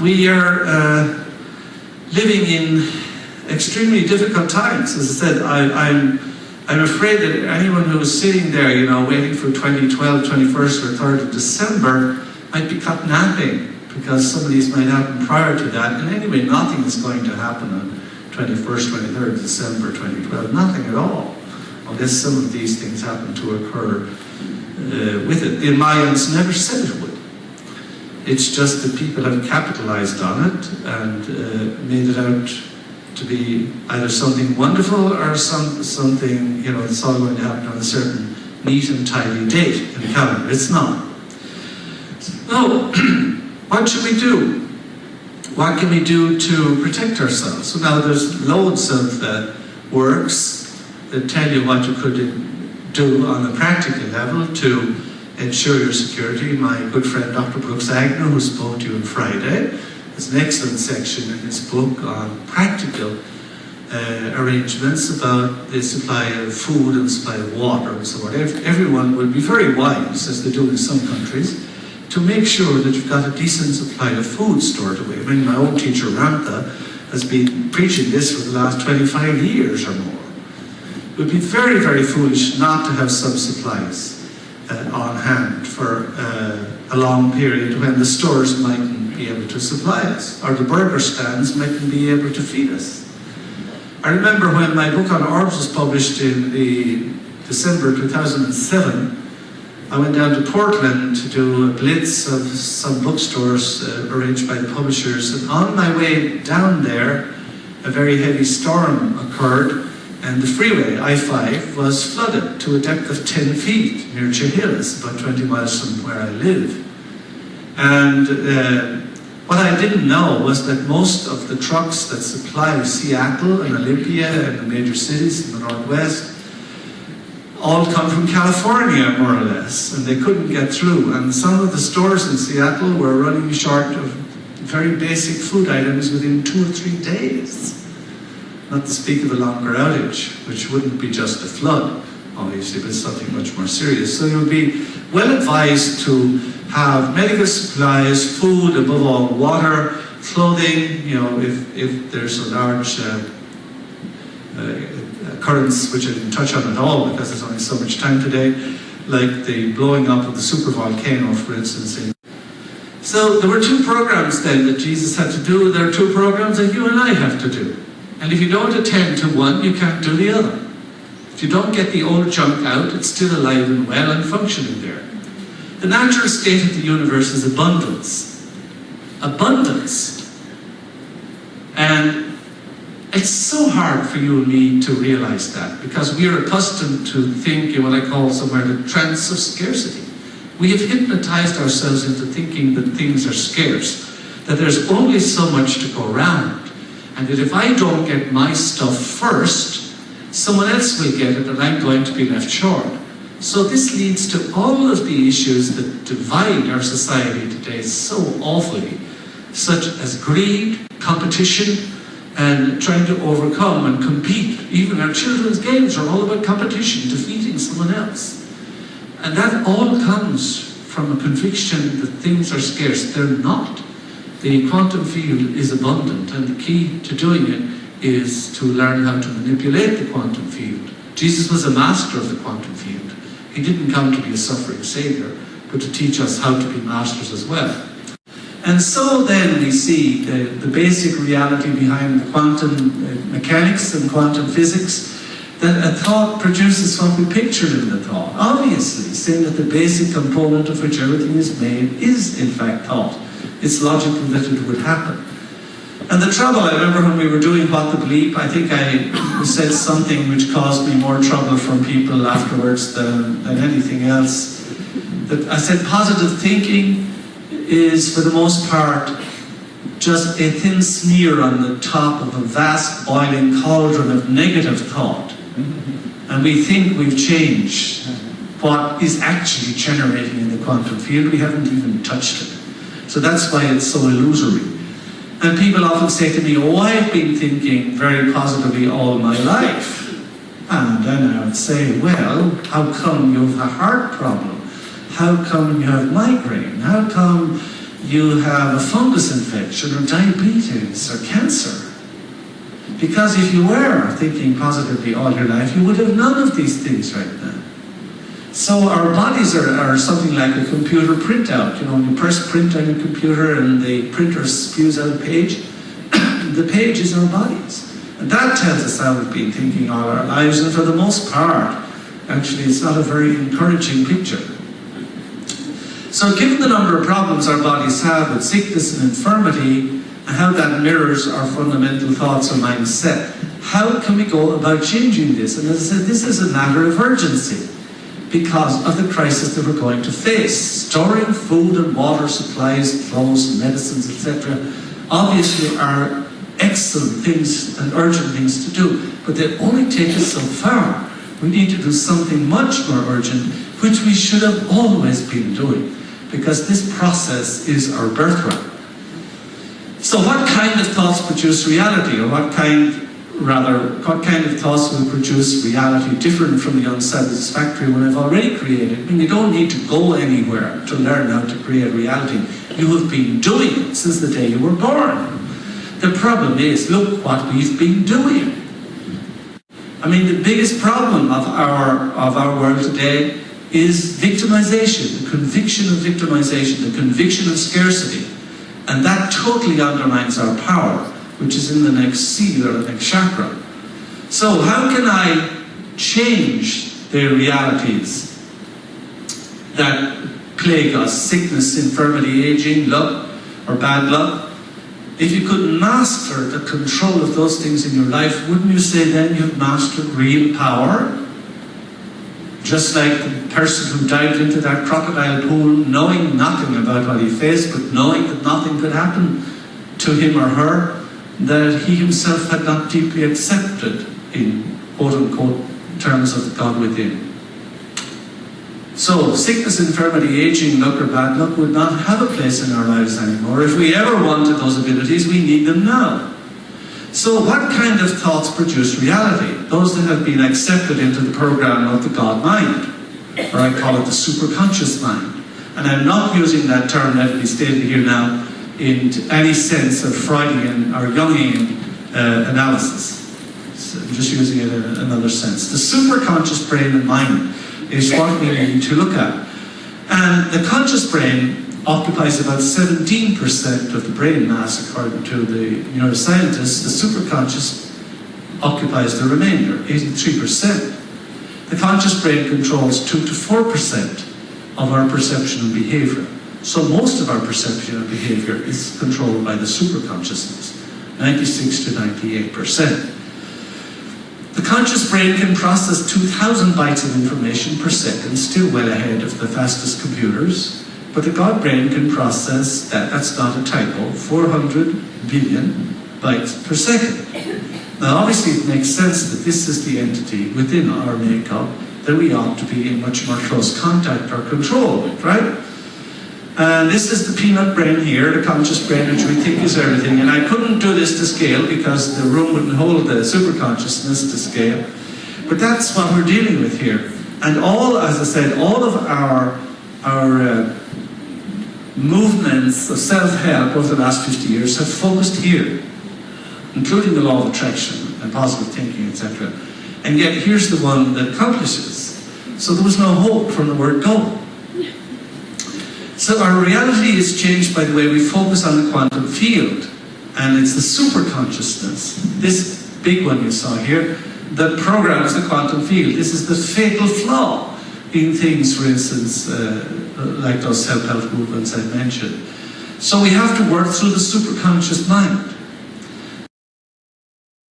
We are living in extremely difficult times. As I said, I'm afraid that anyone who is sitting there, waiting for 2012, 21st or 3rd of December might be caught napping, because some of these might happen prior to that. And anyway, nothing is going to happen on 21st, 23rd of December 2012, nothing at all, unless some of these things happen to occur with it. The Mayans never said it would. It's just that people have capitalized on it and made it out to be either something wonderful or something, that's all going to happen on a certain neat and tidy date in the calendar. It's not. So, what should we do? What can we do to protect ourselves? So now there's loads of works that tell you what you could do on a practical level to ensure your security. My good friend Dr. Brooks Agnew, who spoke to you on Friday, has an excellent section in his book on practical arrangements about the supply of food and supply of water and so on. Everyone would be very wise, as they do in some countries, to make sure that you've got a decent supply of food stored away. I mean, my own teacher, Ranta, has been preaching this for the last 25 years or more. It would be very, very foolish not to have some supplies on hand for a long period when the stores mightn't be able to supply us, or the burger stands mightn't be able to feed us. I remember when my book on herbs was published in December 2007, I went down to Portland to do a blitz of some bookstores arranged by the publishers, and on my way down there, a very heavy storm occurred, and the freeway, I-5, was flooded to a depth of 10 feet near Chihills, about 20 miles from where I live. And what I didn't know was that most of the trucks that supply Seattle and Olympia and the major cities in the Northwest all come from California, more or less, and they couldn't get through. And some of the stores in Seattle were running short of very basic food items within 2 or 3 days. Not to speak of a longer outage, which wouldn't be just a flood, obviously, but something much more serious. So you'll be well advised to have medical supplies, food, above all water, clothing, if there's a large occurrence, which I didn't touch on at all because there's only so much time today, like the blowing up of the supervolcano, for instance. So there were 2 programs then that Jesus had to do. There are 2 programs that you and I have to do. And if you don't attend to one, you can't do the other. If you don't get the old junk out, it's still alive and well and functioning there. The natural state of the universe is abundance. Abundance. And it's so hard for you and me to realize that, because we are accustomed to think in what I call somewhere the trance of scarcity. We have hypnotized ourselves into thinking that things are scarce, that there's only so much to go around, and that if I don't get my stuff first, someone else will get it and I'm going to be left short. So this leads to all of the issues that divide our society today so awfully, such as greed, competition, and trying to overcome and compete. Even our children's games are all about competition, defeating someone else. And that all comes from a conviction that things are scarce. They're not. The quantum field is abundant, and the key to doing it is to learn how to manipulate the quantum field. Jesus was a master of the quantum field. He didn't come to be a suffering savior, but to teach us how to be masters as well. And so then we see the basic reality behind the quantum mechanics and quantum physics, that a thought produces what we pictured in the thought. Obviously, saying that the basic component of which everything is made is in fact thought. It's logical that it would happen. And the trouble, I remember when we were doing What the Bleep, I think I said something which caused me more trouble from people afterwards than anything else. That I said positive thinking is, for the most part, just a thin smear on the top of a vast boiling cauldron of negative thought. And we think we've changed what is actually generating in the quantum field. We haven't even touched it. So that's why it's so illusory. And people often say to me, oh, I've been thinking very positively all my life. And then I would say, well, how come you have a heart problem? How come you have migraine? How come you have a fungus infection or diabetes or cancer. Because if you were thinking positively all your life, you would have none of these things right now. So our bodies are something like a computer printout. You know, when you press print on your computer and the printer spews out a page, the page is our bodies. And that tells us how we've been thinking all our lives, and for the most part, actually it's not a very encouraging picture. So given the number of problems our bodies have with sickness and infirmity, and how that mirrors our fundamental thoughts or mindset, how can we go about changing this? And as I said, this is a matter of urgency because of the crisis that we're going to face. Storing food and water supplies, clothes, medicines, etc. obviously are excellent things and urgent things to do, but they only take us so far. We need to do something much more urgent, which we should have always been doing, because this process is our birthright. So what kind of thoughts produce reality, or what kind of thoughts will produce reality different from the unsatisfactory one I've already created? I mean, you don't need to go anywhere to learn how to create reality. You have been doing it since the day you were born. The problem is, look what we've been doing. I mean, the biggest problem of our world today is victimization, the conviction of victimization, the conviction of scarcity. And that totally undermines our power, which is in the next seal or the next chakra. So how can I change the realities that plague us? Sickness, infirmity, aging, luck, or bad luck. If you could master the control of those things in your life, wouldn't you say then you've mastered real power? Just like the person who dived into that crocodile pool, knowing nothing about what he faced, but knowing that nothing could happen to him or her, that he himself had not deeply accepted in quote-unquote terms of God within. So sickness, infirmity, aging, luck or bad luck would not have a place in our lives anymore. If we ever wanted those abilities, we need them now. So what kind of thoughts produce reality? Those that have been accepted into the program of the God mind, or I call it the superconscious mind. And I'm not using that term, let me state it here now, in any sense of Freudian or Jungian analysis. So I'm just using it in another sense. The superconscious brain and mind is what we need to look at. And the conscious brain occupies about 17% of the brain mass, according to the neuroscientists. The superconscious occupies the remainder, 83%. The conscious brain controls 2 to 4% of our perception and behavior. So most of our perception and behavior is controlled by the superconsciousness, 96 to 98%. The conscious brain can process 2,000 bytes of information per second, still well ahead of the fastest computers. But the God brain can process that's not a typo, 400 billion bytes per second. Now obviously it makes sense that this is the entity within our makeup that we ought to be in much more close contact or control with, right? And this is the peanut brain here, the conscious brain, which we think is everything. And I couldn't do this to scale because the room wouldn't hold the superconsciousness to scale. But that's what we're dealing with here. And all, as I said, all of our movements of self-help over the last 50 years have focused here, including the law of attraction and positive thinking, etc. And yet here's the one that accomplishes. So there was no hope from the word go. So our reality is changed by the way we focus on the quantum field. And it's the superconsciousness, this big one you saw here, that programs the quantum field. This is the fatal flaw in things, for instance, like those self-help movements I mentioned. So we have to work through the superconscious mind.